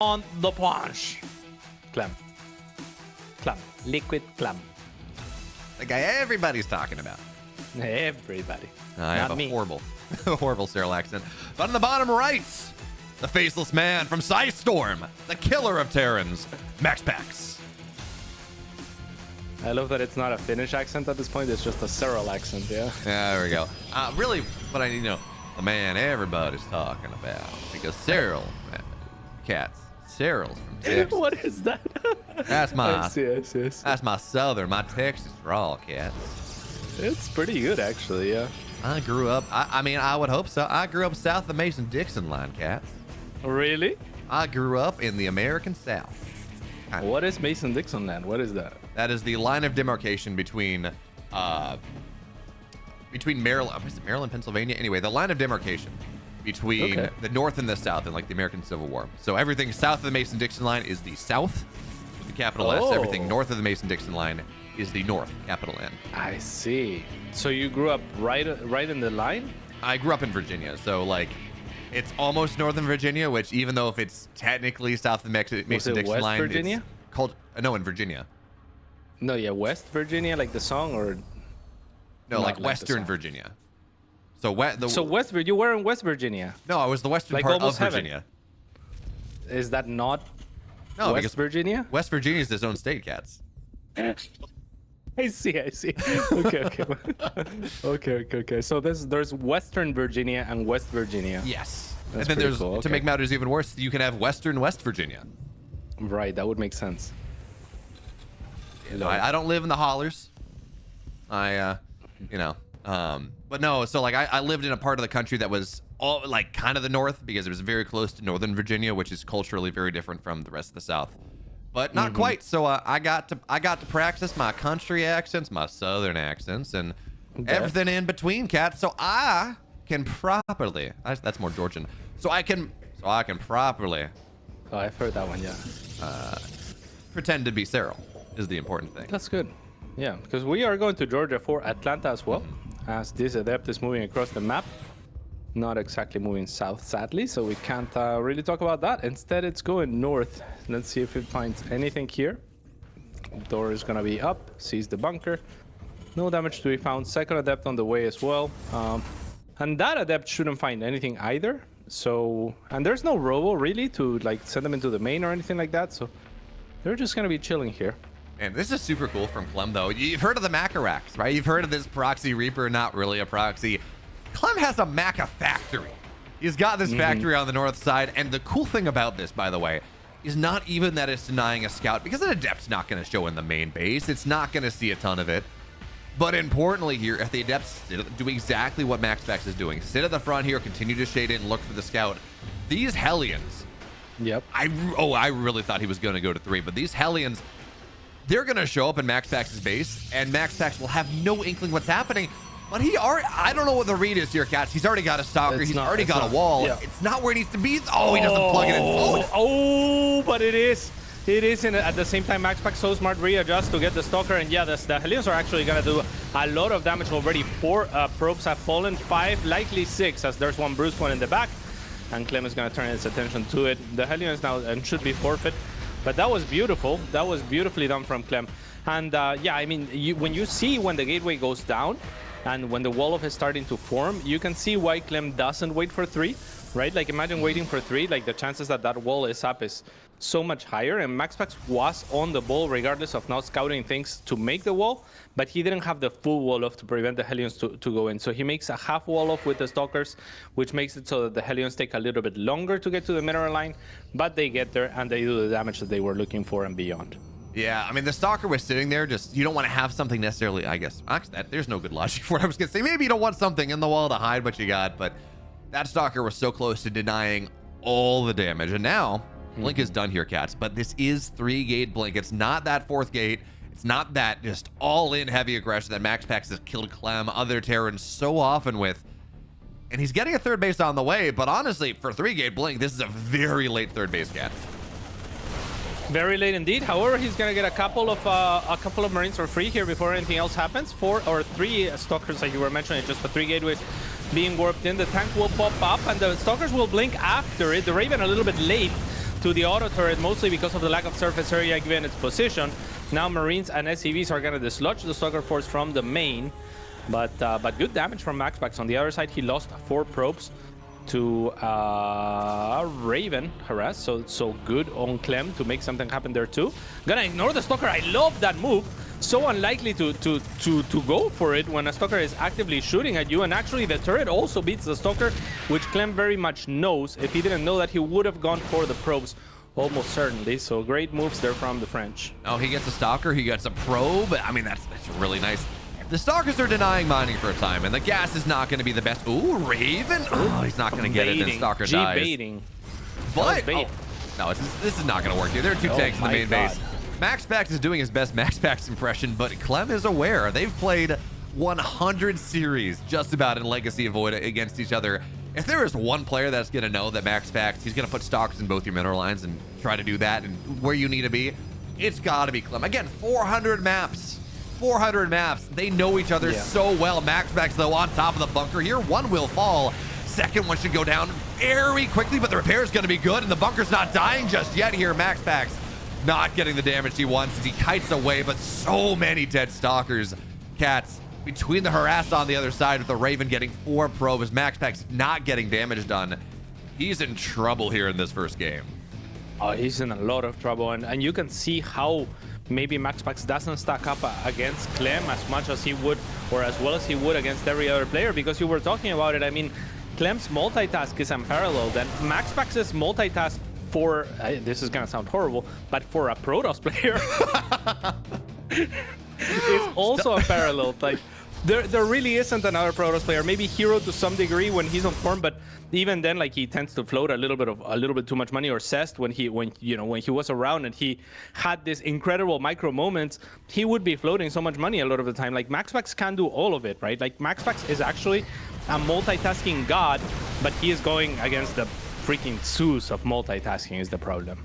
on the planche. Clem. Liquid Clem. The guy everybody's talking about. Everybody. I have a horrible Serral accent. But on the bottom right, the faceless man from Storm, the killer of Terrans, MaxPax. I love that it's not a Finnish accent at this point. It's just a Serral accent, yeah. Yeah, there we go. Really, what I need to know, the man everybody's talking about. Because Serral, cats, Serral's from Texas. What is that? That's my, yes. That's my southern, my Texas drawl, cats. It's pretty good, actually, yeah. I grew up, I mean, I would hope so. I grew up south of the Mason-Dixon line, cats. Really? I grew up in the American South. What is Mason-Dixon land? What is that? That is the line of demarcation between Maryland, Maryland, Pennsylvania. Anyway, the line of demarcation between the North and the South in like the American Civil War. So everything south of the Mason-Dixon line is the South, with the capital S. Everything north of the Mason-Dixon line is the North, capital N. I see. So you grew up right in the line? I grew up in Virginia, so like it's almost Northern Virginia, which even though if it's technically south of the Mason-Dixon line, Virginia? It's called no, in Virginia. No, yeah, West Virginia, like the song, or no, like Western Virginia. So West Virginia, you were in West Virginia. No, I was the western like part of heaven. Virginia. Is that not West Virginia? West Virginia is its own state, cats. I see. Okay. Okay. So there's Western Virginia and West Virginia. Yes. That's and then there's, cool. to make matters even worse, you can have Western West Virginia. Right, that would make sense. I don't live in the hollers. But no, so like I lived in a part of the country that was all like kind of the North because it was very close to Northern Virginia, which is culturally very different from the rest of the South. But not quite. So I got to practice my country accents, my Southern accents, and everything in between, cats. So I can properly. That's more Georgian. So I can properly. Oh, I've heard that one. Yeah. Pretend to be Serral is the important thing. That's good. Yeah, because we are going to Georgia for Atlanta as well, as this adept is moving across the map. Not exactly moving south, sadly, so we can't really talk about that. Instead, it's going north. Let's see if it finds anything here. Door is gonna be up, sees the bunker. No damage to be found. Second adept on the way as well. And that adept shouldn't find anything either. So, and there's no robo really to like send them into the main or anything like that. So they're just gonna be chilling here. And this is super cool from Clem, though. You've heard of the Macarax, right? You've heard of this proxy Reaper, not really a proxy. Clem has a Maca factory. He's got this factory on the north side. And the cool thing about this, by the way, is not even that it's denying a scout, because an adept's not going to show in the main base. It's not going to see a ton of it. But importantly here, if the adepts do exactly what MaxPax is doing, sit at the front here, continue to shade it and look for the scout. These Hellions. Yep. I really thought he was going to go to 3, but these Hellions, they're going to show up in MaxPax's base, and MaxPax will have no inkling what's happening. But I don't know what the read is here, cats. He's already got a stalker. He's already got a wall. Yeah. It's not where he needs to be. Oh, he doesn't plug it in. Oh, but it is. It is at the same time. MaxPax so smart readjust to get the stalker, and yeah, the Hellions are actually gonna do a lot of damage already. 4 probes have fallen, 5, likely 6, as there's one bruise one in the back, and Clem is gonna turn his attention to it. The Hellions now and should be forfeit, but that was beautiful. That was beautifully done from Clem. And yeah, I mean, when you see when the gateway goes down and when the wall is starting to form, you can see why Clem doesn't wait for 3, right? Like imagine waiting for 3, like the chances that that wall is up is so much higher, and MaxPax was on the ball regardless of not scouting things to make the wall, but he didn't have the full wall off to prevent the Hellions to go in. So he makes a half wall off with the Stalkers, which makes it so that the Hellions take a little bit longer to get to the mineral line, but they get there and they do the damage that they were looking for and beyond. Yeah, I mean, the Stalker was sitting there, just, you don't want to have something necessarily, I guess, there's no good logic for it. I was going to say, maybe you don't want something in the wall to hide what you got, but that Stalker was so close to denying all the damage, and now Blink is done here, cats, but this is 3-gate Blink. It's not that 4th gate. It's not that just all-in heavy aggression that MaxPax has killed Clem, other Terrans so often with. And he's getting a 3rd base on the way, but honestly, for 3-gate Blink, this is a very late 3rd base, cat. Very late indeed. However, he's gonna get a couple of Marines for free here before anything else happens. 4 or 3 Stalkers, like you were mentioning, just for 3 gateways being warped in. The tank will pop up, and the Stalkers will blink after it. The Raven a little bit late to the auto turret, mostly because of the lack of surface area given its position. Now Marines and SCVs are going to dislodge the Stalker Force from the main. But good damage from MaxPax. On the other side, he lost 4 probes to Raven harass. So good on Clem to make something happen there too. Gonna ignore the Stalker. I love that move. So unlikely to go for it when a Stalker is actively shooting at you. And actually the turret also beats the Stalker, which Clem very much knows. If he didn't know that, he would have gone for the probes almost certainly. So great moves there from the French. Oh, he gets a Stalker, he gets a probe. I mean, that's really nice. The Stalkers are denying mining for a time, and the gas is not going to be the best. Ooh, Raven. Oh, he's not going to get it, then Stalker dies. Baiting. But, no, this is not going to work here. There are 2 tanks in the main base. MaxPax is doing his best MaxPax impression, but Clem is aware. They've played 100 series just about in Legacy of Void against each other. If there is one player that's going to know that MaxPax, he's going to put Stalkers in both your mineral lines and try to do that and where you need to be, it's got to be Clem. Again, 400 maps. 400 maps. They know each other so well. MaxPax, though, on top of the bunker here. One will fall. Second one should go down very quickly, but the repair is going to be good, and the bunker's not dying just yet here. MaxPax not getting the damage he wants as he kites away, but so many dead Stalkers. Cats, between the harass on the other side with the Raven getting 4 probes, MaxPax not getting damage done. He's in trouble here in this first game. Oh, he's in a lot of trouble, and you can see how maybe MaxPax doesn't stack up against Clem as much as he would, or as well as he would against every other player, because you were talking about it. I mean, Clem's multitask is unparalleled, and MaxPax's multitask for, this is gonna sound horrible, but for a Protoss player is also unparalleled. Like, there really isn't another Protoss player. Maybe Hero to some degree when he's on form, but even then, like, he tends to float a little bit too much money, or Cest when he was around and he had this incredible micro moments, he would be floating so much money a lot of the time. Like, MaxPax can do all of it, right? Like, MaxPax is actually a multitasking god, but he is going against the freaking Zeus of multitasking is the problem.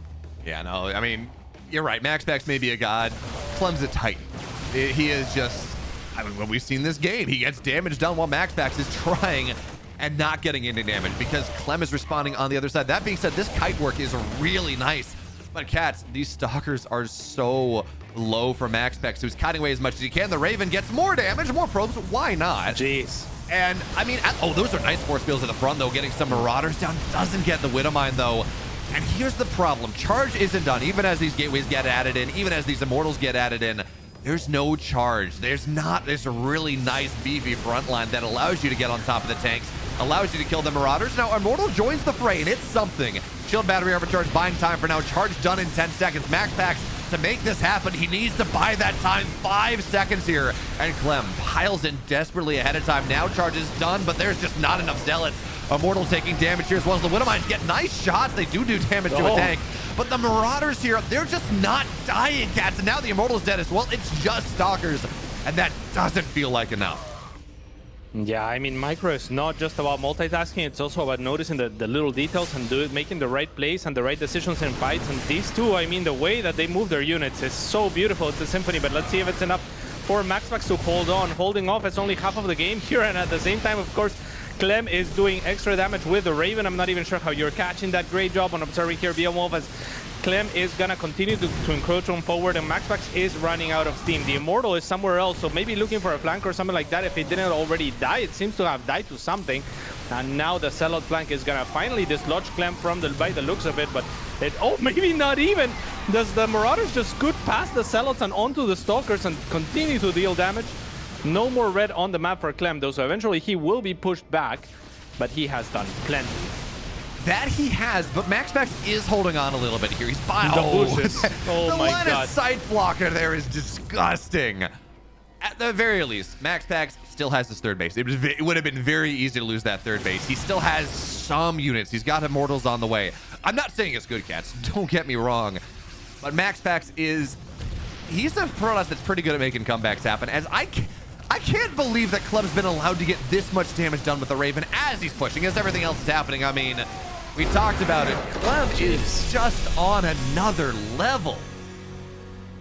Yeah, no, I mean, you're right. MaxPax may be a god. Clem's a titan. He is just, I mean, when we've seen this game, he gets damage done while MaxPax is trying and not getting any damage because Clem is responding on the other side. That being said, this kite work is really nice. But Cats, these Stalkers are so low for MaxPax, who's cutting away as much as he can. The Raven gets more damage, more probes. Why not? Jeez. And, I mean, oh, those are nice force fields at the front, though. Getting some Marauders down. Doesn't get the Widowmine, though. And here's the problem. Charge isn't done. Even as these gateways get added in, even as these Immortals get added in, there's no charge. There's a really nice, beefy front line that allows you to get on top of the tanks, allows you to kill the Marauders. Now, Immortal joins the fray, and it's something. Shield battery overcharge, buying time for now. Charge done in 10 seconds. MaxPax, to make this happen, he needs to buy that time. 5 seconds here. And Clem piles in desperately ahead of time. Now charge is done, but there's just not enough Zealots. Immortal taking damage here as well as the Widowmines get nice shots. They do damage to a tank. But the Marauders here, they're just not dying, Cats. And now the Immortal's dead as well. It's just Stalkers. And that doesn't feel like enough. Yeah, I mean, Micro is not just about multitasking, it's also about noticing the little details and making the right plays and the right decisions in fights. And these two, I mean, the way that they move their units is so beautiful. It's a symphony, but let's see if it's enough for MaxPax to hold on. Holding off, it's only half of the game here, and at the same time, of course, Clem is doing extra damage with the Raven. I'm not even sure how you're catching that. Great job on observing here via Wolf as Clem is gonna continue to encroach on forward, and MaxPax is running out of steam. The Immortal is somewhere else, so maybe looking for a flank or something like that. If it didn't already die, it seems to have died to something. And now the Zealot flank is gonna finally dislodge Clem by the looks of it, but maybe not even. Does the Marauders just scoot past the Zealots and onto the Stalkers and continue to deal damage? No more red on the map for Clem, though, so eventually he will be pushed back, but he has done plenty. That he has, but MaxPax is holding on a little bit here. He's by the bushes. Oh the my line God. of sight blocker there is disgusting. At the very least, MaxPax still has his third base. It would have been very easy to lose that third base. He still has some units. He's got Immortals on the way. I'm not saying it's good, Cats. Don't get me wrong. But MaxPax he's a Protoss that's pretty good at making comebacks happen. As I can't believe that Clem's been allowed to get this much damage done with the Raven as he's pushing, as everything else is happening. I mean, we talked about it. Clem is just on another level.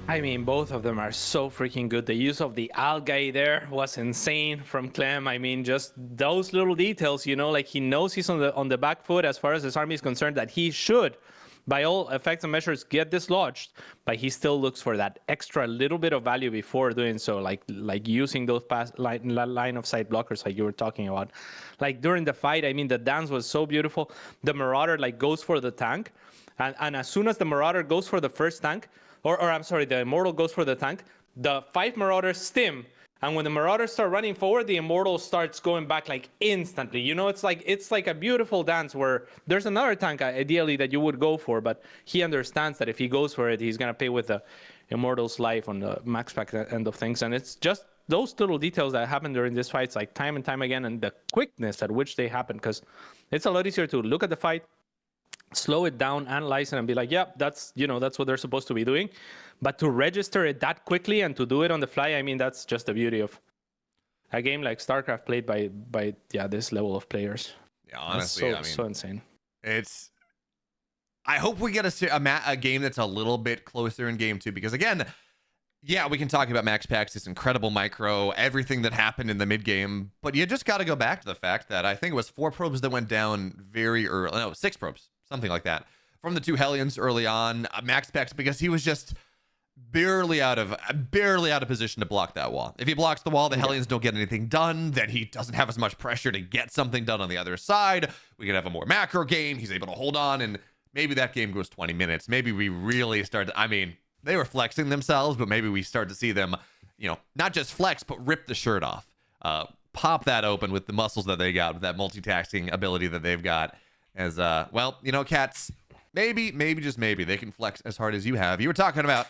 I mean, both of them are so freaking good. The use of the Algae there was insane from Clem. I mean, just those little details, you know, like he knows he's on the back foot as far as his army is concerned, that he should by all effects and measures, get dislodged, but he still looks for that extra little bit of value before doing so, like using those line of sight blockers like you were talking about. Like during the fight, I mean, the dance was so beautiful. The Marauder like goes for the tank, and as soon as the Marauder goes for the first tank, or I'm sorry, the Immortal goes for the tank, the 5 Marauders stim. And when the Marauders start running forward, the Immortal starts going back like instantly. You know, it's like a beautiful dance where there's another tank ideally that you would go for, but he understands that if he goes for it, he's gonna pay with the Immortal's life on the MaxPax end of things. And it's just those little details that happen during these fights, like time and time again, and the quickness at which they happen, because it's a lot easier to look at the fight, slow it down, analyze it, and be like, yeah, that's what they're supposed to be doing. But to register it that quickly and to do it on the fly, I mean, that's just the beauty of a game like StarCraft played by this level of players. Yeah, honestly, so insane. It's. I hope we get a game that's a little bit closer in game 2, because again, yeah, we can talk about MaxPax, this incredible micro, everything that happened in the mid game, but you just got to go back to the fact that I think it was 4 probes that went down very early. No, 6 probes, something like that, from the 2 Hellions early on. MaxPax, because he was just barely out of position to block that wall. If he blocks the wall, the Hellions don't get anything done. Then he doesn't have as much pressure to get something done on the other side. We can have a more macro game. He's able to hold on, and maybe that game goes 20 minutes. Maybe we really start to, I mean, they were flexing themselves, but maybe we start to see them, not just flex, but rip the shirt off, pop that open with the muscles that they got, with that multitasking ability that they've got. As Cats, maybe just maybe they can flex as hard as you have. You were talking about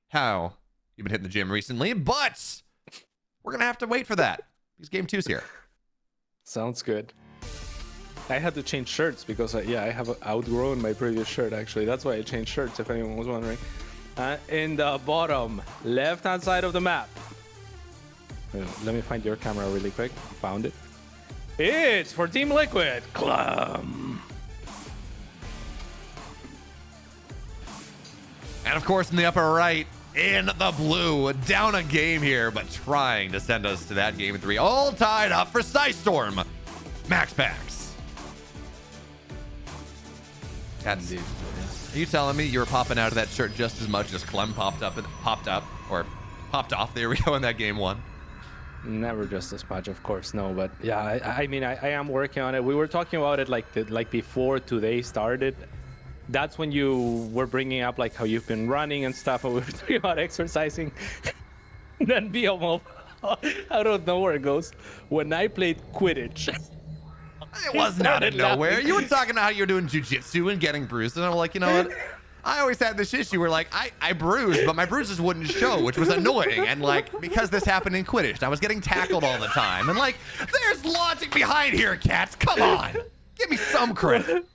how you've been hitting the gym recently, but we're gonna have to wait for that because game 2's here. Sounds good. I had to change shirts because I have outgrown my previous shirt. Actually, that's why I changed shirts, if anyone was wondering. In the bottom left hand side of the map, let me find your camera really quick. Found it. It's for Team Liquid, Clem. And of course, in the upper right, in the blue, down a game here, but trying to send us to that game 3, all tied up for Storm, MaxPax. Cats, are you telling me you were popping out of that shirt just as much as Clem popped up, or popped off? There we go in that game 1. Never just as much, of course, no. But yeah, I mean, I am working on it. We were talking about it like before today started. That's when you were bringing up like how you've been running and stuff, and we were talking about exercising. Then Biomov, I don't know where it goes. When I played Quidditch, it wasn't out of nowhere. You were talking about how you're doing jujitsu and getting bruised, and I'm like, you know what? I always had this issue where like I bruised, but my bruises wouldn't show, which was annoying. And like because this happened in Quidditch, I was getting tackled all the time. And like, there's logic behind here, Cats. Come on, give me some credit.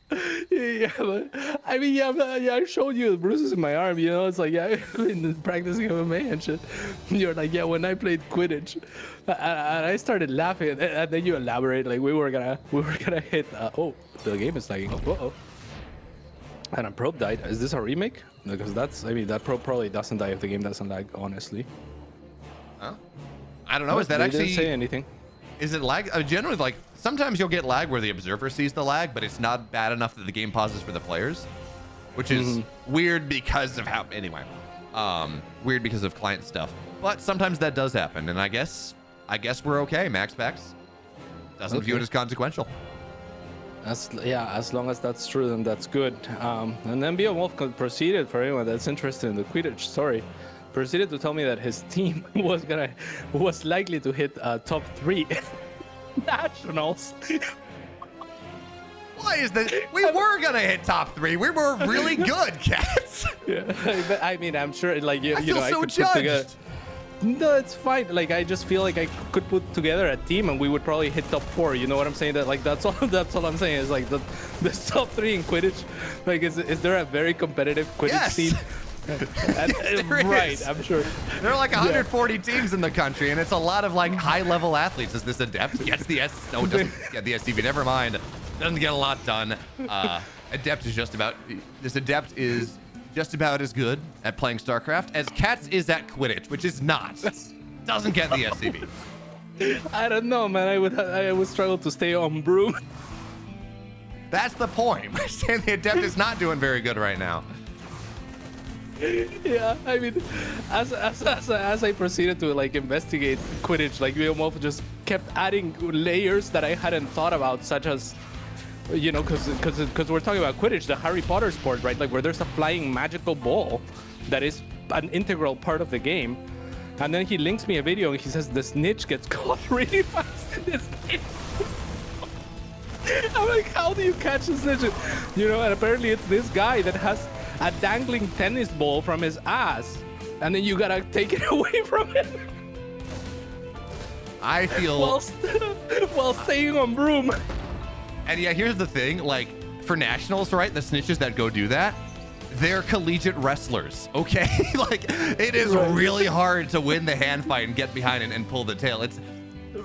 Yeah, but I mean, I showed you the bruises in my arm. You know, it's like I've been practicing MMA and shit. You're like, yeah, when I played Quidditch, and I started laughing, and then you elaborate like we were gonna hit. Oh, the game is lagging. Uh-oh. And a probe died. Is this a remake? Because that probe probably doesn't die if the game doesn't lag, honestly. Huh? I don't know. Is that actually? Didn't say anything. Is it lag? Generally, like sometimes you'll get lag where the observer sees the lag, but it's not bad enough that the game pauses for the players, which is weird because of how. Anyway, weird because of client stuff. But sometimes that does happen, and I guess we're okay. MaxPax doesn't view it as consequential. As long as that's true, then that's good. And then Beowulf proceeded, for anyone that's interested in the Quidditch story, proceeded to tell me that his team was likely to hit top 3 nationals. Why is that? We were gonna hit top 3. We were really good, Cats. Yeah, I mean, I'm sure, like I could judged. put together. No, it's fine. Like I just feel like I could put together a team and we would probably hit top 4. You know what I'm saying? That like that's all I'm saying is like the top 3 in Quidditch. Like is there a very competitive Quidditch team? Right, I'm sure. There are like 140 teams in the country, and it's a lot of like high-level athletes. Is this Adept? Gets the No, it doesn't get the SCV. Never mind. Doesn't get a lot done. Adept is just about as good at playing StarCraft as Cats is at Quidditch, which is not. Doesn't get the SCV. I don't know, man. I would struggle to stay on broom. That's the point. We're saying the Adept is not doing very good right now. Yeah, I mean, as I proceeded to like investigate Quidditch, like Villamov just kept adding layers that I hadn't thought about, such as, you know, because we're talking about Quidditch, the Harry Potter sport, right? Like where there's a flying magical ball that is an integral part of the game. And then he links me a video and he says the snitch gets caught really fast in this game. I'm like, how do you catch a snitch? You know, and apparently it's this guy that has a dangling tennis ball from his ass, and then you gotta take it away from him. I feel while staying on broom. And yeah, here's the thing, like for nationals, right? The snitches that go do that, they're collegiate wrestlers, okay? Like it is really hard to win the hand fight and get behind and pull the tail. It's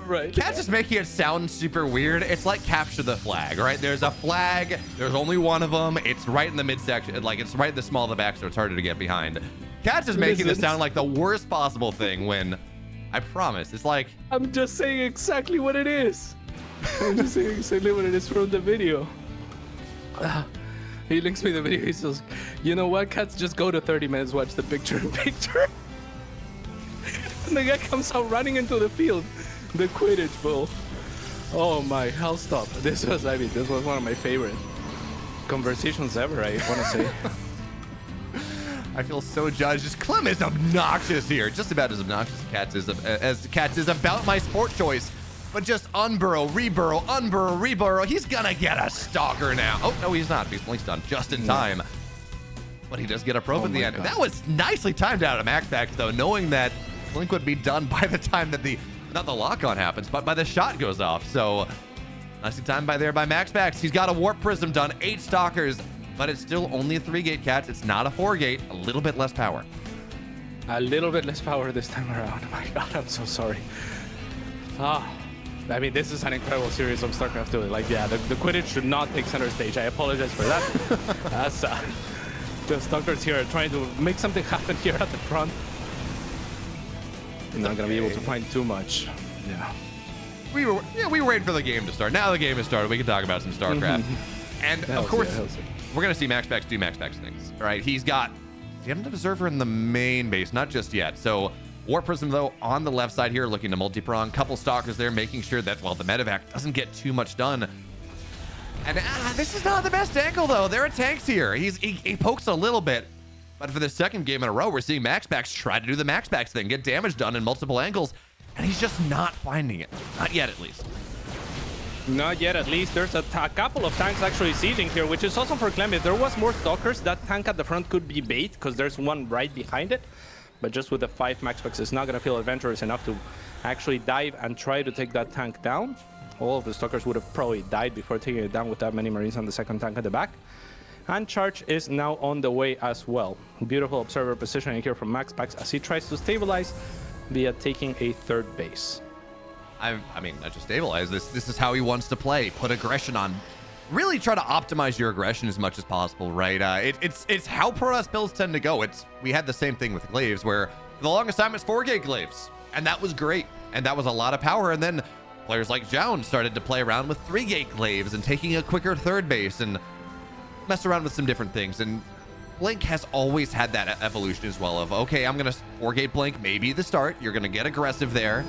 right. Cat's just making it sound super weird. It's like capture the flag, right? There's a flag. There's only one of them. It's right in the midsection. Like it's right in the small of the back, so it's harder to get behind. Cat's just making this sound like the worst possible thing when I promise it's like... I'm just saying exactly what it is. I'm just saying exactly what it is from the video. He links me the video. He says, you know what, Cats, just go to 30 minutes, watch the picture-in-picture. And the guy comes out running into the field. The Quidditch ball. Oh my, I'll stop. This was one of my favorite conversations ever, I want to say. I feel so judged. Clem is obnoxious here. Just about as obnoxious as Cats is about my sport choice. But just unburrow, reburrow, unburrow, reburrow. He's gonna get a stalker now. Oh, no, he's not. He's at least done just in time. But he does get a probe at the end. God. That was nicely timed out of MaxPax, though, knowing that Blink would be done by the time that not the lock-on happens, but by the shot goes off. So nicely timed by MaxPax. He's got a Warp Prism done, 8 stalkers, but it's still only a 3-gate, Cats. It's not a 4-gate, a little bit less power. A little bit less power this time around. Oh my God, I'm so sorry. I mean, this is an incredible series of StarCraft 2. Like, yeah, the Quidditch should not take center stage. I apologize for that. That's the stalkers here are trying to make something happen here at the front. You're not gonna be able to find too much. Yeah. We were waiting for the game to start. Now the game has started. We can talk about some StarCraft. And of course, we're gonna see MaxPax do MaxPax things. All right, he has an observer in the main base, not just yet. So Warp Prism though on the left side here, looking to multi-prong. Couple stalkers there, making sure that the medevac doesn't get too much done. And this is not the best angle though. There are tanks here. He pokes a little bit. But for the second game in a row, we're seeing MaxPax try to do the MaxPax thing, get damage done in multiple angles, and he's just not finding it. Not yet, at least. Not yet, at least. There's a couple of tanks actually sieging here, which is awesome for Clem. If there was more stalkers, that tank at the front could be bait, because there's one right behind it. But just with the 5, MaxPax is not going to feel adventurous enough to actually dive and try to take that tank down. All of the stalkers would have probably died before taking it down with that many Marines on the second tank at the back. And Charge is now on the way as well. Beautiful observer positioning here from MaxPax as he tries to stabilize via taking a 3rd base. I mean, not just stabilize. This is how he wants to play. Put aggression on. Really try to optimize your aggression as much as possible, right? It's how Protoss builds tend to go. We had the same thing with Glaives, where for the longest time it's 4-gate Glaives, and that was great, and that was a lot of power. And then players like Jown started to play around with 3-gate Glaives and taking a quicker 3rd base and mess around with some different things. And Blink has always had that evolution as well of, okay, I'm gonna 4-gate Blink, maybe the start, you're gonna get aggressive there,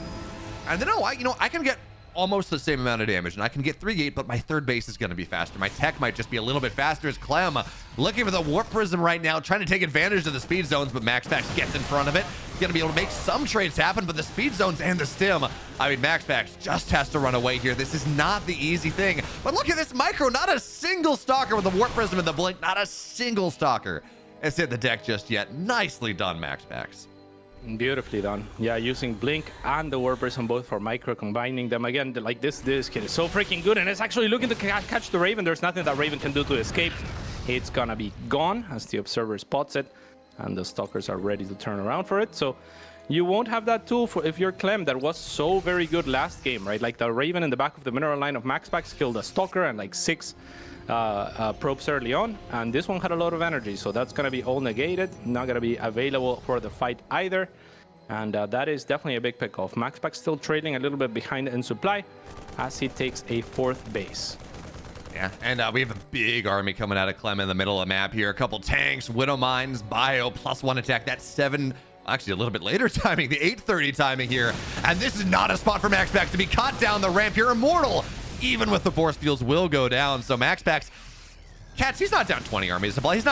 and then I can get almost the same amount of damage, and I can get 3-gate, but my 3rd base is gonna be faster. My tech might just be a little bit faster. As Clem looking for the Warp Prism right now, trying to take advantage of the speed zones, but MaxPax gets in front of it. He's gonna be able to make some trades happen, but the speed zones and the stim, I mean, MaxPax just has to run away here. This is not the easy thing. But look at this micro, not a single stalker with the Warp Prism and the Blink, not a single stalker has hit the deck just yet. Nicely done, MaxPax. Beautifully done. Yeah, using Blink and the Warp Prism both for micro, combining them again. Like this kid is so freaking good, and it's actually looking to catch the Raven. There's nothing that Raven can do to escape. It's gonna be gone as the observer spots it, and the stalkers are ready to turn around for it. So you won't have that tool for if you're Clem that was so very good last game, right? Like the Raven in the back of the mineral line of MaxPax killed a stalker and like 6 probes early on, and this one had a lot of energy, so that's gonna be all negated, not gonna be available for the fight either. And that is definitely a big pick off. MaxPax still trailing a little bit behind in supply as he takes a 4th base. Yeah, and we have a big army coming out of Clem in the middle of the map here. A couple tanks, Widow Mines, Bio, +1 attack. That's 7, actually a little bit later timing, the 8:30 timing here. And this is not a spot for MaxPax to be caught down the ramp here. Immortal, even with the force fields, will go down. So MaxPax, Cats, he's not down 20 army supply. He's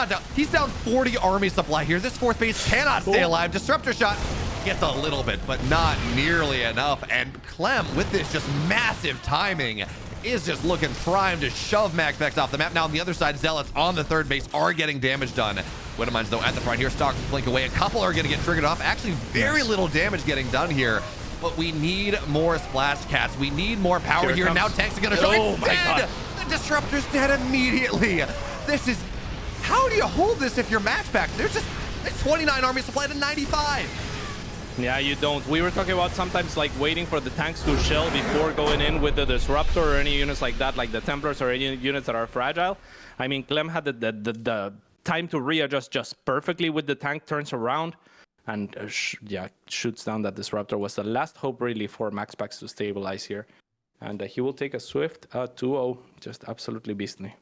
down 40 army supply here. This fourth base cannot stay alive. Disruptor shot gets a little bit, but not nearly enough. And Clem, with this just massive timing, is just looking primed to shove MaxPax off the map. Now on the other side, Zealots on the third base are getting damage done. Widow Mines though at the front here. Stalkers blink away. A couple are going to get triggered off. Actually, very little damage getting done here. But we need more Splash Cats. We need more power here. Now tanks are going to show. Oh it's my dead. God. The Disruptor's dead immediately. This is, how do you hold this if you're MaxPax? There's 29 army supply to 95. Yeah, you don't. We were talking about sometimes like waiting for the tanks to shell before going in with the Disruptor or any units like that, like the Templars or any units that are fragile. I mean, Clem had the time to readjust just perfectly with the tank turns around and shoots down that Disruptor. Was the last hope really for MaxPax to stabilize here. And he will take a swift 2-0, just absolutely beastly.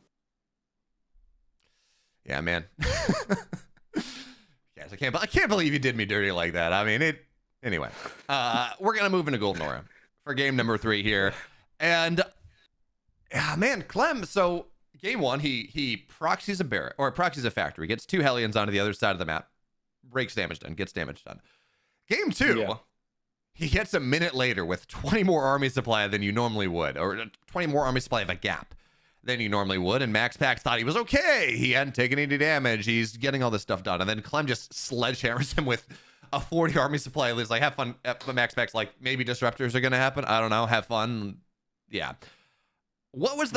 Yeah, man. Yes, I can't believe you did me dirty like that. I mean, anyway, we're going to move into Golden Aura for game number 3 here. And, man, Clem, so game 1, he proxies a barrack, or proxies a factory, gets 2 Hellions onto the other side of the map, breaks damage done, gets damage done. Game 2, he hits a minute later with 20 more army supply than you normally would, or 20 more army supply of a gap than you normally would, and MaxPax thought he was okay. He hadn't taken any damage. He's getting all this stuff done, and then Clem just sledgehammers him with a 40 army supply. He's like, have fun. But MaxPax like, maybe Disruptors are gonna happen. I don't know. Have fun. Yeah. What was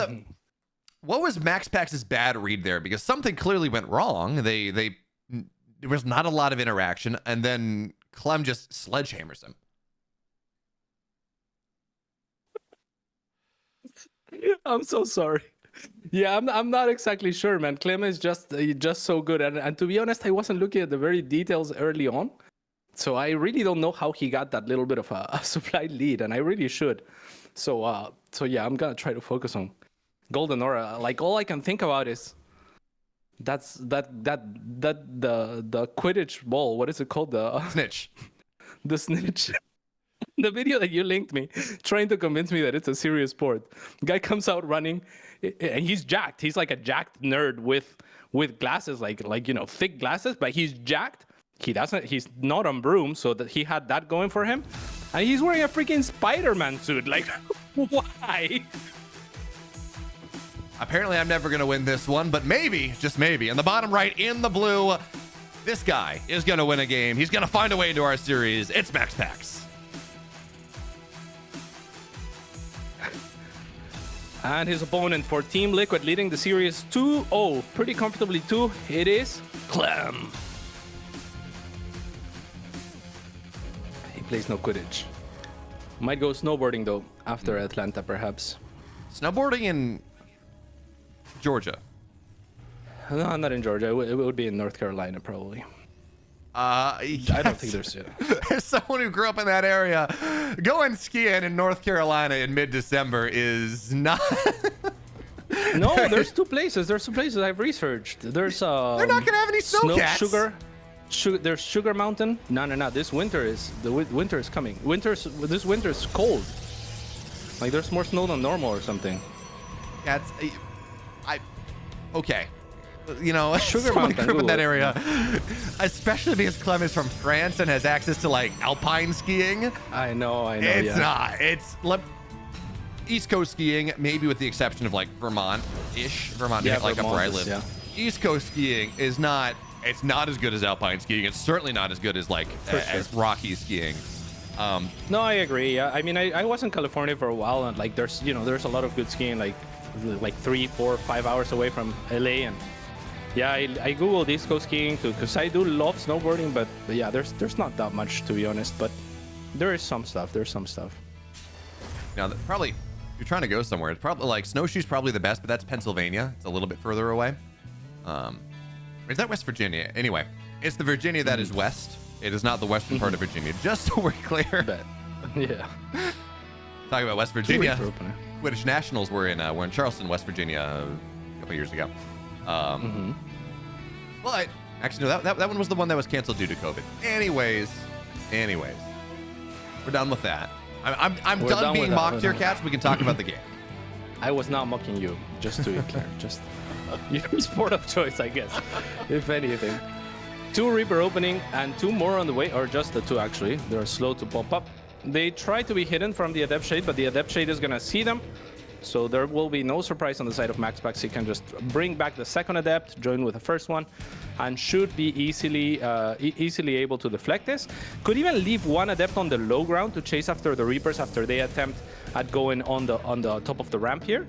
MaxPax's bad read there? Because something clearly went wrong. There was not a lot of interaction, and then Clem just sledgehammers him. I'm so sorry. Yeah, I'm not exactly sure, man. Clem is just so good, and to be honest, I wasn't looking at the very details early on, so I really don't know how he got that little bit of a supply lead, and I really should. So yeah, I'm gonna try to focus on Golden Aura. Like all I can think about is the Quidditch ball. What is it called? The Snitch. The snitch. The video that you linked me, trying to convince me that it's a serious sport. Guy comes out running, and he's jacked. He's like a jacked nerd with glasses, like thick glasses, but he's jacked. He's not on broom, so that he had that going for him. And he's wearing a freaking Spider-Man suit. Like, why? Apparently, I'm never going to win this one, but maybe, just maybe, in the bottom right, in the blue, this guy is going to win a game. He's going to find a way into our series. It's MaxPax. And his opponent for Team Liquid leading the series 2-0, pretty comfortably too. It is Clem. He plays no Quidditch. Might go snowboarding though, after Atlanta perhaps. Snowboarding in Georgia? No, not in Georgia. It would be in North Carolina probably. Yes. I don't think there's... As someone who grew up in that area, going skiing in North Carolina in mid-December is not... No, there's 2 places. There's 2 places I've researched. There's they're not gonna have any snowcats. There's Sugar Mountain. No. This winter is winter is coming. This winter is cold. Like there's more snow than normal or something. Yeah, okay. You know, Sugar someone Mountain, grew up in that Google it. area, especially because Clem is from France and has access to like alpine skiing. I know. It's not. It's East Coast skiing, maybe with the exception of like Vermont-ish. Vermont, Yeah, like up where I live. yeah. East Coast skiing is not. It's not as good as alpine skiing. It's certainly not as good as like as rocky skiing. No, I agree. Yeah, I mean, I was in California for a while, and like there's a lot of good skiing, like 3, 4, 5 hours away from LA, and yeah, I googled East Coast skiing too, because I do love snowboarding, but yeah, there's not that much, to be honest, but there is some stuff. There's some stuff. Now, probably, if you're trying to go somewhere, it's probably like snowshoes probably the best, but that's Pennsylvania. It's a little bit further away. Is that West Virginia? Anyway, it's the Virginia that is west. It is not the western part of Virginia. Just so we're clear. Yeah. Talking about West Virginia. Quidditch Nationals were in Charleston, West Virginia, a couple years ago. But actually, no, that one was the one that was canceled due to COVID. Anyways, we're done with that. I'm done being mocked here, Cats. We can talk about the game. I was not mocking you, just to be clear. Just your sport of choice, I guess, if anything. 2 Reaper opening and 2 more on the way, or just the 2 actually. They're slow to pop up. They try to be hidden from the Adept Shade, but the Adept Shade is gonna see them. So there will be no surprise on the side of MaxPax. He can just bring back the second Adept, join with the first one, and should be easily able to deflect this. Could even leave one Adept on the low ground to chase after the Reapers after they attempt at going on the top of the ramp here.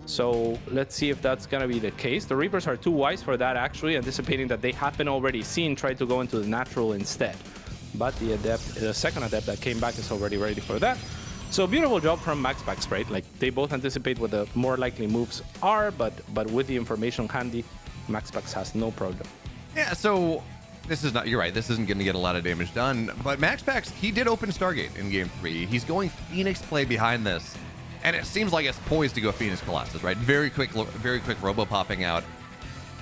So let's see if that's gonna be the case. The Reapers are too wise for that, actually, anticipating that they have been already seen, try to go into the natural instead. But the second Adept that came back is already ready for that. So beautiful job from MaxPax, right? Like, they both anticipate what the more likely moves are, but with the information handy, MaxPax has no problem. Yeah, so this is not, you're right, this isn't going to get a lot of damage done, but MaxPax, he did open Stargate in game 3. He's going Phoenix play behind this, and it seems like it's poised to go Phoenix Colossus, right? Very quick robo popping out.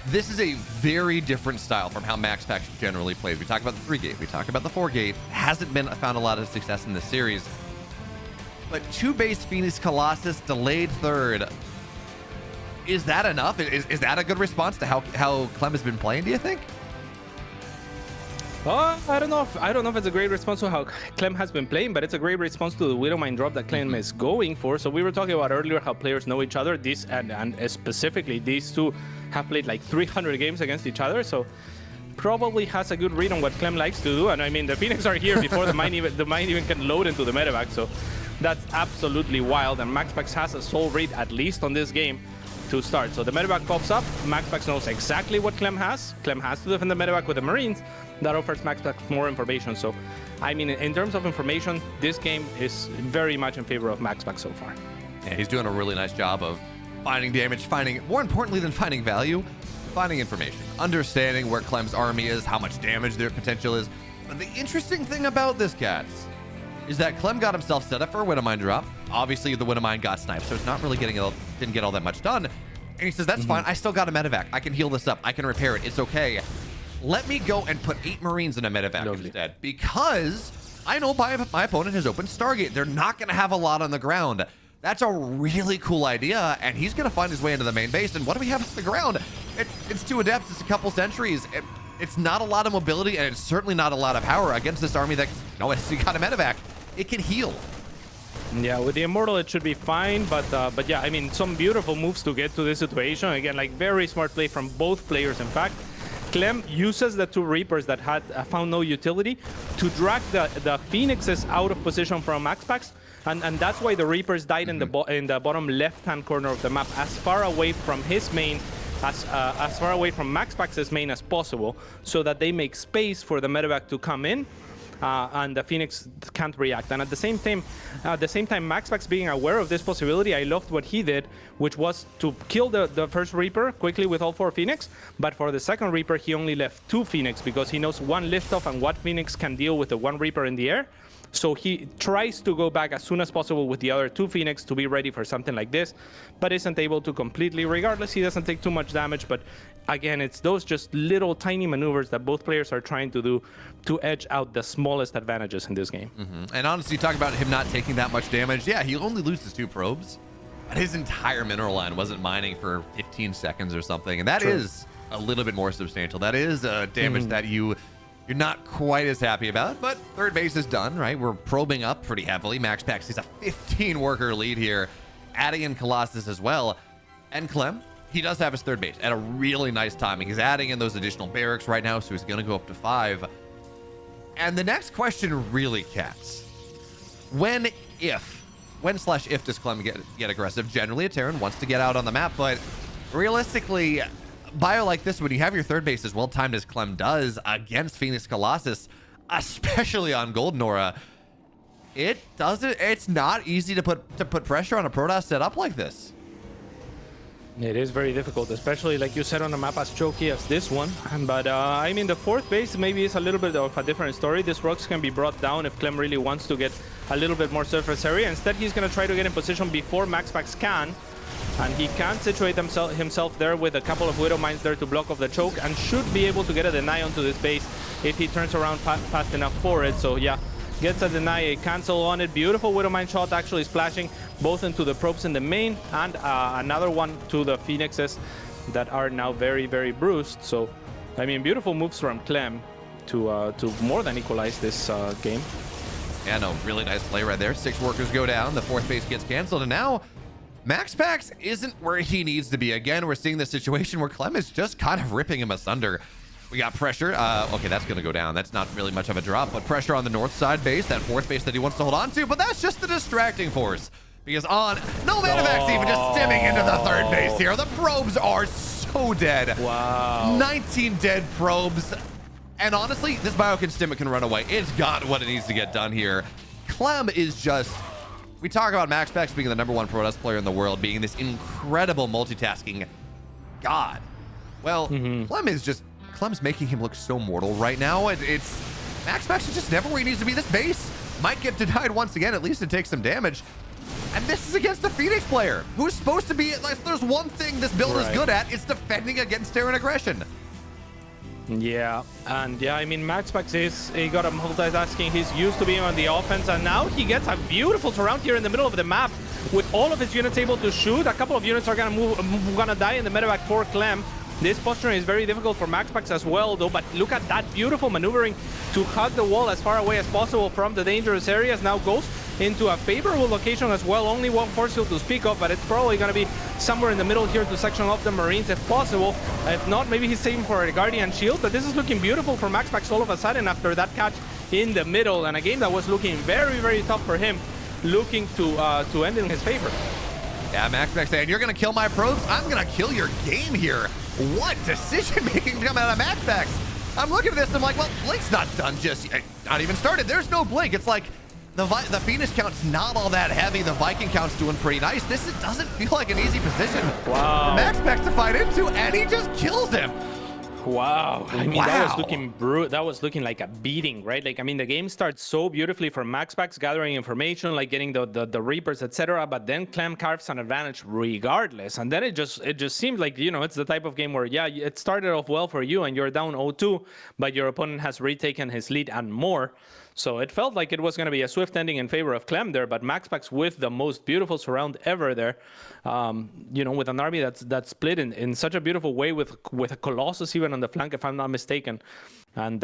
This is a very different style from how MaxPax generally plays. We talk about the 3-gate, we talk about the 4-gate. Hasn't found a lot of success in this series. But 2-base Phoenix Colossus, delayed third. Is that enough? Is that a good response to how Clem has been playing, do you think? I don't know if it's a great response to how Clem has been playing, but it's a great response to the Widowmine drop that Clem is going for. So we were talking about earlier how players know each other. And specifically, these two have played like 300 games against each other. So probably has a good read on what Clem likes to do. And I mean, the Phoenix are here before the mine even can load into the medevac. So that's absolutely wild. And MaxPax has a soul read, at least on this game, to start. So the medevac pops up. MaxPax knows exactly what Clem has. Clem has to defend the medevac with the Marines. That offers MaxPax more information. So, I mean, in terms of information, this game is very much in favor of MaxPax so far. Yeah, he's doing a really nice job of finding damage, more importantly than finding value, finding information, understanding where Clem's army is, how much damage their potential is. But the interesting thing about this, Cats, is that Clem got himself set up for a Widowmine drop. Obviously, the Widowmine got sniped, so it's not really didn't get all that much done. And he says, that's fine. I still got a medevac. I can heal this up. I can repair it. It's okay. Let me go and put 8 Marines in a medevac instead, because I know my opponent has opened Stargate. They're not going to have a lot on the ground. That's a really cool idea, and he's going to find his way into the main base. And what do we have on the ground? It's 2 Adepts. It's a couple sentries. It's not a lot of mobility, and it's certainly not a lot of power against this army that, no, it's got a medevac. It can heal. Yeah, with the Immortal, it should be fine. But yeah, I mean, some beautiful moves to get to this situation. Again, like, very smart play from both players, in fact. Clem uses the 2 Reapers that had found no utility to drag the Phoenixes out of position from MaxPax. And that's why the Reapers died in the bottom left-hand corner of the map, as far away from his main, as far away from MaxPax's main as possible, so that they make space for the medevac to come in. And the Phoenix can't react. And at the same time, MaxPax being aware of this possibility, I loved what he did, which was to kill the first Reaper quickly with all 4 Phoenix. But for the second Reaper, he only left 2 Phoenix, because he knows 1 liftoff and what Phoenix can deal with the 1 Reaper in the air. So he tries to go back as soon as possible with the other 2 Phoenix to be ready for something like this, but isn't able to completely. Regardless, he doesn't take too much damage, but again, it's those just little tiny maneuvers that both players are trying to do to edge out the smallest advantages in this game. And honestly, talk about him not taking that much damage. Yeah, he only loses 2 probes, but his entire mineral line wasn't mining for 15 seconds or something, and that is a little bit more substantial. That is damage that you're not quite as happy about, but third base is done, right? We're probing up pretty heavily. MaxPax sees a 15-worker lead here, adding in Colossus as well. And Clem, he does have his third base at a really nice timing. He's adding in those additional barracks right now, so he's going to go up to 5. And the next question really, Cats, when/if does Clem get aggressive? Generally, a Terran wants to get out on the map, but realistically, bio like this, when you have your third base as well timed as Clem does against Phoenix Colossus, especially on Golden Aura, it's not easy to put pressure on a Protoss set up like this. It is very difficult, especially like you said on a map as choky as this one. But I mean, the fourth base maybe is a little bit of a different story. This rocks can be brought down if Clem really wants to get a little bit more surface area. Instead, he's going to try to get in position before MaxPax can. And he can situate himself there with a couple of Widow Mines there to block off the choke, and should be able to get a deny onto this base if he turns around fast enough for it. So yeah, gets a deny, a cancel on it. Beautiful Widow Mine shot, actually splashing both into the probes in the main and another one to the Phoenixes that are now very, very bruised. So, I mean, beautiful moves from Clem to more than equalize this game. Yeah, no, really nice play right there. 6 workers go down, the 4th base gets canceled, and now MaxPax isn't where he needs to be. Again, we're seeing the situation where Clem is just kind of ripping him asunder. We got pressure. Okay, that's going to go down. That's not really much of a drop, but pressure on the north side base, that 4th base that he wants to hold on to, but that's just the distracting force. Because no MaxPax even just stimming into the 3rd base here. The probes are so dead. Wow. 19 dead probes. And honestly, this Biokin stim can run away. It's got what it needs to get done here. Clem is just... We talk about MaxPax being the #1 Pro Tour player in the world, being this incredible multitasking god. Well, Clem's making him look so mortal right now. It's MaxPax is just never where he needs to be. This base might get denied once again. At least it takes some damage. And this is against the Phoenix player, who's supposed to be, like, if there's one thing this build is good at, it's defending against Terran aggression. Yeah, and yeah, I mean, MaxPax he got a multitasking. He's used to being on the offense, and now he gets a beautiful surround here in the middle of the map with all of his units able to shoot. A couple of units are gonna die in the medevac for Clem. This posturing is very difficult for MaxPax as well, though, but look at that beautiful maneuvering to hug the wall as far away as possible from the dangerous areas. Now goes into a favorable location as well. Only one force field to speak of, but it's probably going to be somewhere in the middle here to section off the Marines if possible. If not, maybe he's saving for a Guardian Shield, but this is looking beautiful for MaxPax all of a sudden after that catch in the middle, and a game that was looking very, very tough for him, looking to end in his favor. Yeah, MaxPax saying, you're going to kill my probes? I'm going to kill your game here. What decision-making coming out of MaxPax? I'm looking at this, I'm like, well, Blink's not done just yet. Not even started. There's no Blink. It's like the Phoenix count's not all that heavy. The Viking count's doing pretty nice. This doesn't feel like an easy position for MaxPax to fight into, and he just kills him. Wow. I mean, that was looking brutal. That was looking like a beating, right? Like, I mean, the game starts so beautifully for MaxPax, gathering information, like getting the Reapers, etc. But then Clem carves an advantage regardless. And then it just seemed like, you know, it's the type of game where, yeah, it started off well for you and you're down 0-2, but your opponent has retaken his lead and more. So it felt like it was going to be a swift ending in favor of Clem there, but MaxPax with the most beautiful surround ever there, you know, with an army that's split in such a beautiful way with a Colossus even on the flank, if I'm not mistaken, and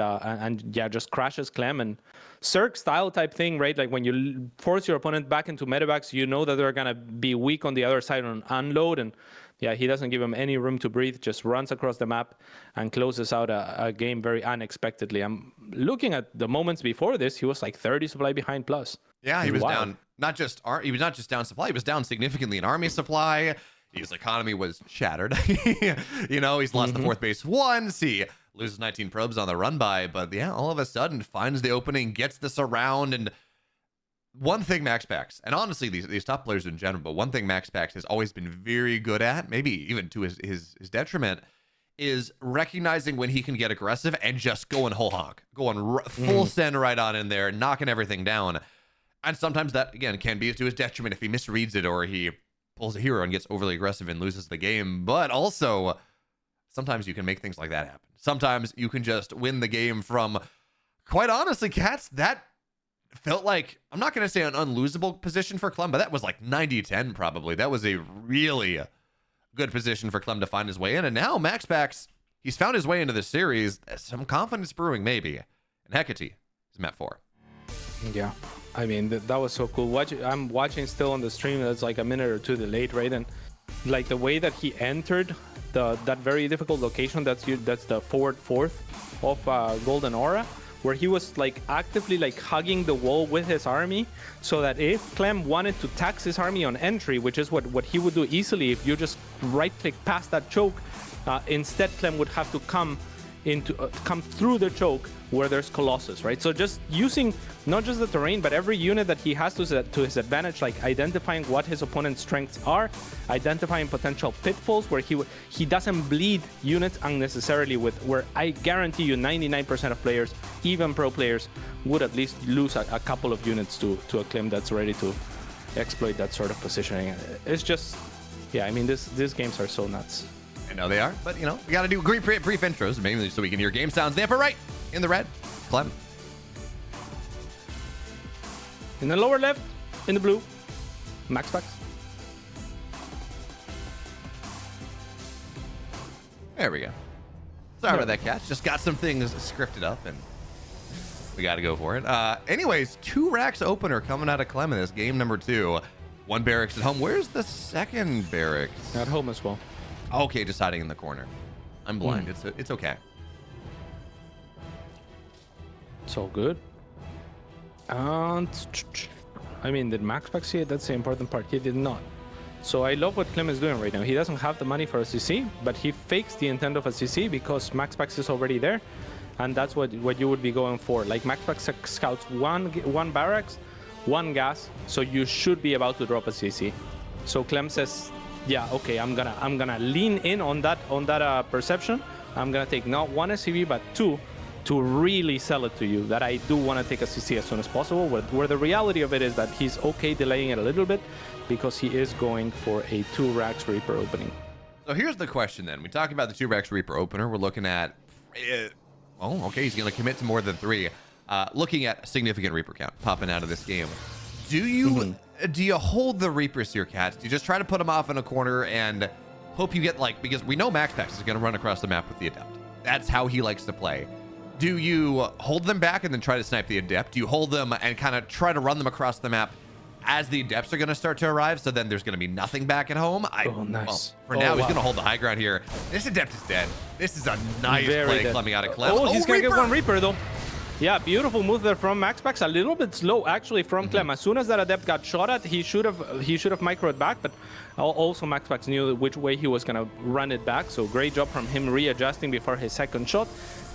yeah, just crashes Clem. And Cirque style type thing, right? Like when you force your opponent back into medevacs, you know that they're going to be weak on the other side on unload, and yeah, he doesn't give him any room to breathe, just runs across the map and closes out a game very unexpectedly. I'm looking at the moments before this, he was like 30 supply behind plus. Yeah, he was down, he was not just down supply, he was down significantly in army supply. His economy was shattered. You know, he's lost the 4th base once, he loses 19 probes on the run by, but yeah, all of a sudden finds the opening, gets the surround. And one thing MaxPax, and honestly these top players in general, but one thing MaxPax has always been very good at, maybe even to his detriment, is recognizing when he can get aggressive and just going whole hog, going full send right on in there, knocking everything down. And sometimes that, again, can be to his detriment if he misreads it or he pulls a hero and gets overly aggressive and loses the game. But also, sometimes you can make things like that happen. Sometimes you can just win the game from, quite honestly, Cats, that felt like, I'm not going to say an unlosable position for Clem, but that was like 90-10 probably. That was a really good position for Clem to find his way in. And now MaxPax, he's found his way into this series. Some confidence brewing, maybe. And Hecate is met for. Yeah, I mean, that was so cool. I'm watching still on the stream. That's like a minute or two delayed, right? And like the way that he entered that very difficult location, that's the forward 4th of Golden Aura, where he was like actively like hugging the wall with his army, so that if Clem wanted to tax his army on entry, which is what he would do easily if you just right click past that choke, instead Clem would have to come into come through the choke where there's Colossus, right? So just using not just the terrain, but every unit that he has to his advantage, like identifying what his opponent's strengths are, identifying potential pitfalls where he doesn't bleed units unnecessarily, with where I guarantee you 99% of players, even pro players, would at least lose a couple of units to a Clem that's ready to exploit that sort of positioning. It's just, yeah, I mean, these games are so nuts. I know they are, but you know, we got to do brief intros, mainly so we can hear game sounds. The upper right, in the red, Clem. In the lower left, in the blue, MaxPax. There we go. Sorry about that, Catch. Just got some things scripted up, and we got to go for it. Anyways, 2 racks opener coming out of Clem in this game number 2. 1 barracks at home. Where's the second barracks? At home as well. Okay, just hiding in the corner. I'm blind. It's okay. It's all good. And I mean, did MaxPax see it? That's the important part. He did not. So I love what Clem is doing right now. He doesn't have the money for a CC, but he fakes the intent of a CC because MaxPax is already there, and that's what you would be going for. Like MaxPax scouts one barracks, 1 gas, so you should be about to drop a CC. So Clem says, yeah, okay, I'm gonna lean in on that perception. I'm gonna take not 1 SCV but 2 to really sell it to you that I do want to take a CC as soon as possible. Where the reality of it is that he's okay delaying it a little bit because he is going for a 2 racks Reaper opening. So here's the question then. We talk about the 2 racks Reaper opener. We're looking at, oh, okay, he's gonna commit to more than 3. Looking at a significant Reaper count popping out of this game. Do you hold the Reapers here, Cats? Do you just try to put them off in a corner and hope you get, like, because we know MaxPax is going to run across the map with the Adept. That's how he likes to play. Do you hold them back and then try to snipe the Adept? Do you hold them and kind of try to run them across the map as the Adepts are going to start to arrive, so then there's going to be nothing back at home? Oh, nice. Well, for now, he's going to hold the high ground here. This Adept is dead. This is a nice play coming out of Clem. Oh, he's going to get 1 Reaper, though. Yeah, beautiful move there from MaxPax. A little bit slow, actually, from Clem. As soon as that Adept got shot at, he should have microed back, but also MaxPax knew which way he was going to run it back. So great job from him readjusting before his second shot.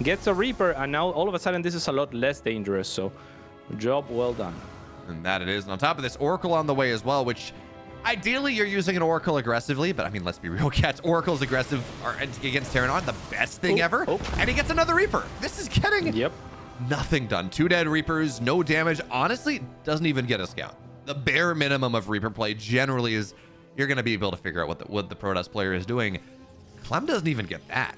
Gets a Reaper, and now all of a sudden this is a lot less dangerous. So job well done. And that it is. And on top of this, Oracle on the way as well, which ideally you're using an Oracle aggressively, but I mean, let's be real, Cats. Oracle's aggressive against Terran aren't the best thing ever. And he gets another Reaper. This is getting... Yep. Nothing done. 2 dead Reapers, no damage. Honestly, doesn't even get a scout. The bare minimum of Reaper play generally is you're going to be able to figure out what the Protoss player is doing. Clem doesn't even get that.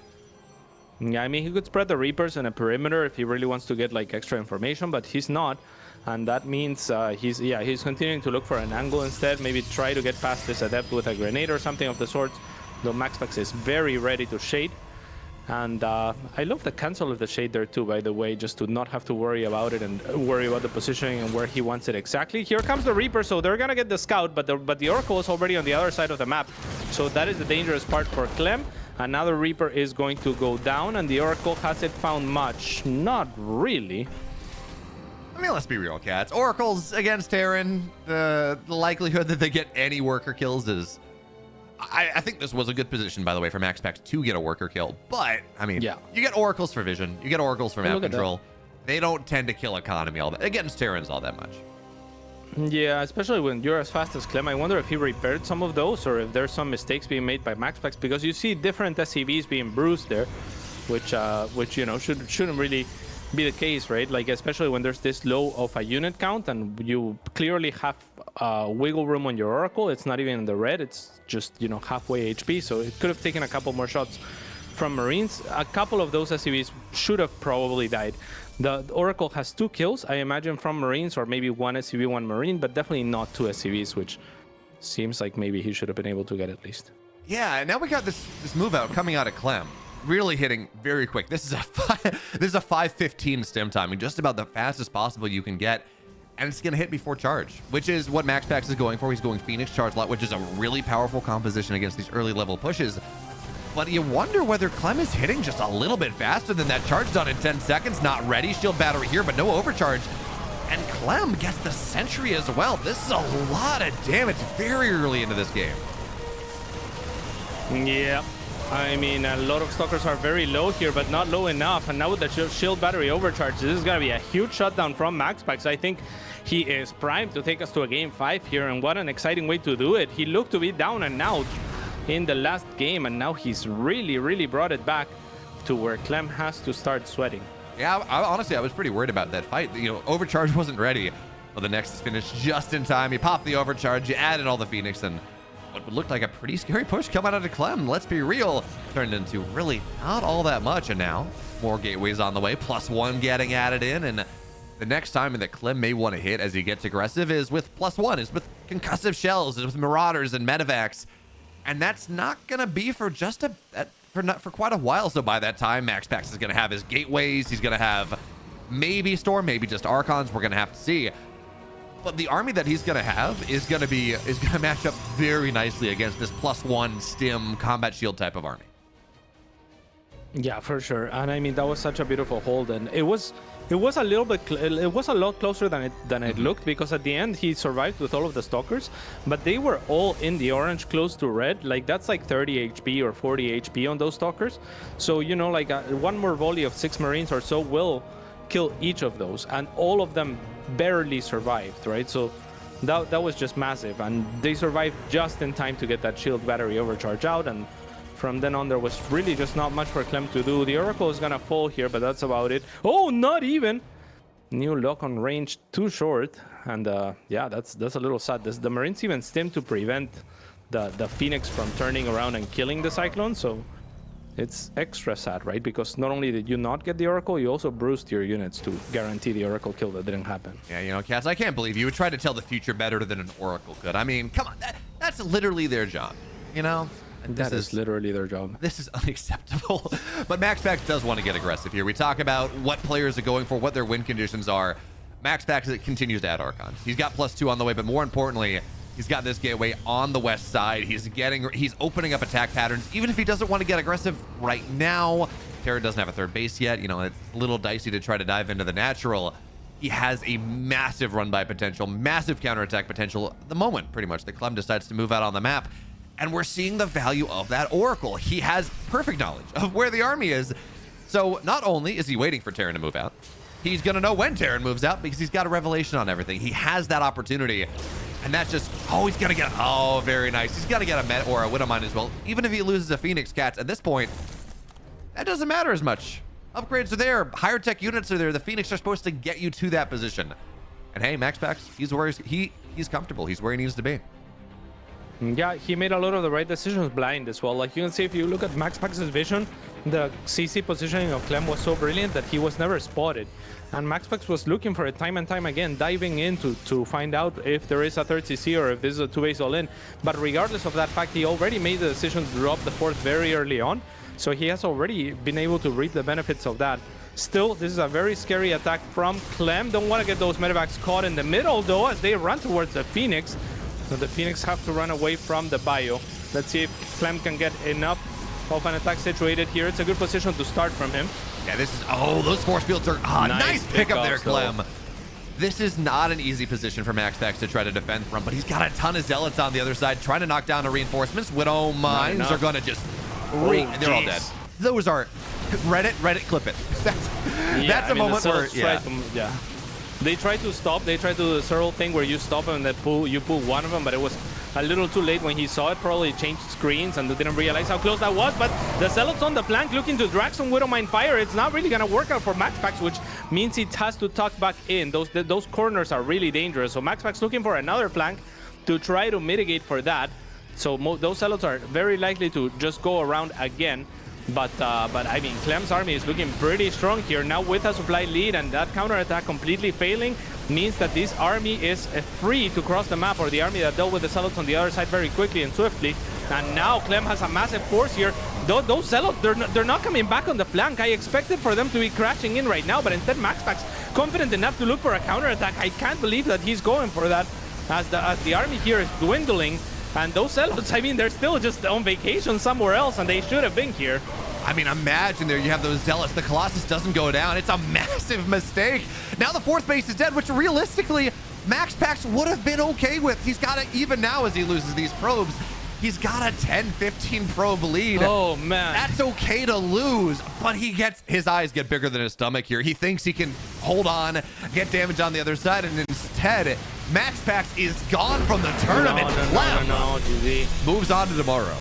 Yeah, I mean, he could spread the Reapers in a perimeter if he really wants to get like extra information, but he's not. And that means he's continuing to look for an angle instead. Maybe try to get past this Adept with a grenade or something of the sort. Though MaxPax is very ready to shade. And I love the cancel of the shade there too, by the way, just to not have to worry about it and worry about the positioning and where he wants it exactly. Here comes the Reaper, so they're gonna get the scout, but the Oracle is already on the other side of the map. So that is the dangerous part for Clem. Another Reaper is going to go down, and the Oracle, has it found much? Not really. I mean, let's be real, Cats. Oracles against Terran, the likelihood that they get any worker kills is... I think this was a good position, by the way, for MaxPax to get a worker kill. But, I mean, you get Oracles for vision. You get Oracles for map control. They don't tend to kill economy against Terrans all that much. Yeah, especially when you're as fast as Clem. I wonder if he repaired some of those or if there's some mistakes being made by MaxPax, because you see different SCVs being bruised there, which you know, shouldn't really be the case, right? Like, especially when there's this low of a unit count and you clearly have wiggle room on your Oracle. It's not even in the red, it's just, you know, halfway HP, so it could have taken a couple more shots from Marines. A couple of those SCVs should have probably died. The Oracle has 2 kills, I imagine, from Marines, or maybe 1 SCV, 1 Marine, but definitely not 2 SCVs, which seems like maybe he should have been able to get at least. Yeah, and now we got this move out coming out of Clem. Really hitting very quick. This is a 5:15 stem timing, just about the fastest possible you can get, and it's gonna hit before charge, which is what MaxPax is going for. He's going Phoenix Charge Lot, which is a really powerful composition against these early level pushes. But you wonder whether Clem is hitting just a little bit faster than that. Charge done in 10 seconds. Not ready. Shield battery here, but no overcharge. And Clem gets the sentry as well. This is a lot of damage very early into this game. Yeah. I mean, a lot of Stalkers are very low here, but not low enough. And now with the shield battery overcharge, this is going to be a huge shutdown from MaxPax. I think he is primed to take us to a game 5 here, and what an exciting way to do it. He looked to be down and out in the last game, and now he's really brought it back to where Clem has to start sweating. Yeah, honestly, I was pretty worried about that fight. You know, overcharge wasn't ready. Well, the Nexus finished just in time. He popped the overcharge, you added all the Phoenix, and what looked like a pretty scary push coming out of Clem, let's be real, turned into really not all that much. And now more gateways on the way, +1 getting added in. And the next time that Clem may want to hit as he gets aggressive is with +1, is with concussive shells, is with Marauders and Medivacs. And that's not going to be for just for quite a while. So by that time, MaxPax is going to have his gateways. He's going to have maybe Storm, maybe just Archons. We're going to have to see. But the army that he's going to have is going to match up very nicely against this +1 stim combat shield type of army. Yeah, for sure. And I mean, that was such a beautiful hold, and it was a little bit it was a lot closer than it looked, because at the end he survived with all of the Stalkers, but they were all in the orange close to red. Like, that's like 30 HP or 40 HP on those Stalkers. So, you know, like one more volley of 6 Marines or so will kill each of those, and all of them barely survived, right? So that was just massive, and they survived just in time to get that shield battery overcharge out. And from then on, there was really just not much for Clem to do. The Oracle is gonna fall here, but that's about it. Oh, not even! New lock on range, too short. And yeah, that's a little sad. The Marines even stim to prevent the Phoenix from turning around and killing the Cyclone, so it's extra sad, right? Because not only did you not get the Oracle, you also bruised your units to guarantee the Oracle kill that didn't happen. Yeah, you know, Cass, I can't believe you would try to tell the future better than an Oracle could. I mean, come on, that's literally their job, you know? That is literally their job. This is unacceptable. But MaxPax does want to get aggressive here. We talk about what players are going for, what their win conditions are. MaxPax continues to add Archons. He's got +2 on the way, but more importantly, he's got this gateway on the west side. He's opening up attack patterns, even if he doesn't want to get aggressive right now. Terra doesn't have a third base yet. You know, it's a little dicey to try to dive into the natural. He has a massive run-by potential, massive counterattack potential at the moment, pretty much. The Clem decides to move out on the map, and we're seeing the value of that Oracle. He has perfect knowledge of where the army is. So not only is he waiting for Terran to move out, he's going to know when Terran moves out because he's got a revelation on everything. He has that opportunity. And that's just, oh, he's going to get, oh, very nice. He's got to get a Met or a Widowmine as well. Even if he loses a Phoenix, Cats, at this point, that doesn't matter as much. Upgrades are there. Higher tech units are there. The Phoenix are supposed to get you to that position. And hey, MaxPax, he's comfortable. He's where he needs to be. Yeah, he made a lot of the right decisions blind as well. Like, you can see, if you look at MaxPax's vision, the CC positioning of Clem was so brilliant that he was never spotted. And MaxPax was looking for it time and time again, diving in to find out if there is a third CC or if this is a 2-base all-in. But regardless of that fact, he already made the decision to drop the 4th very early on. So he has already been able to reap the benefits of that. Still, this is a very scary attack from Clem. Don't want to get those Medivacs caught in the middle, though, as they run towards the Phoenix. So the Phoenix have to run away from the bio. Let's see if Clem can get enough of an attack situated here. It's a good position to start from him. Yeah, this is, oh, those force fields are, nice pickup there, Clem. Though. This is not an easy position for MaxPax to try to defend from, but he's got a ton of Zealots on the other side trying to knock down the reinforcements. Widow Mines are going to just, they're all dead. Those are, Reddit, clip it. That's a moment where, yeah. They tried to stop. They tried to do the Serral thing where you stop them and then you pull one of them, but it was a little too late when he saw it. Probably changed screens and didn't realize how close that was. But the Zealots on the flank looking to drag some Widowmine fire. It's not really going to work out for MaxPax, which means it has to tuck back in. Those corners are really dangerous. So MaxPax looking for another flank to try to mitigate for that. So those Zealots are very likely to just go around again. But I mean, Clem's army is looking pretty strong here now with a supply lead, and that counterattack completely failing means that this army is free to cross the map, or the army that dealt with the Zealots on the other side very quickly and swiftly. And now Clem has a massive force here. Those Zealots, they're not coming back on the flank. I expected for them to be crashing in right now, but instead MaxPax confident enough to look for a counterattack. I can't believe that he's going for that as the army here is dwindling. And those Zealots, I mean, they're still just on vacation somewhere else, and they should have been here. I mean, imagine there you have those Zealots. The Colossus doesn't go down. It's a massive mistake. Now the 4th base is dead, which realistically, MaxPax would have been okay with. He's got it even now as he loses these probes. He's got a 10-15 probe lead. Oh, man. That's okay to lose, but his eyes get bigger than his stomach here. He thinks he can hold on, get damage on the other side, and instead, MaxPax is gone from the tournament. No, GG. Moves on to tomorrow.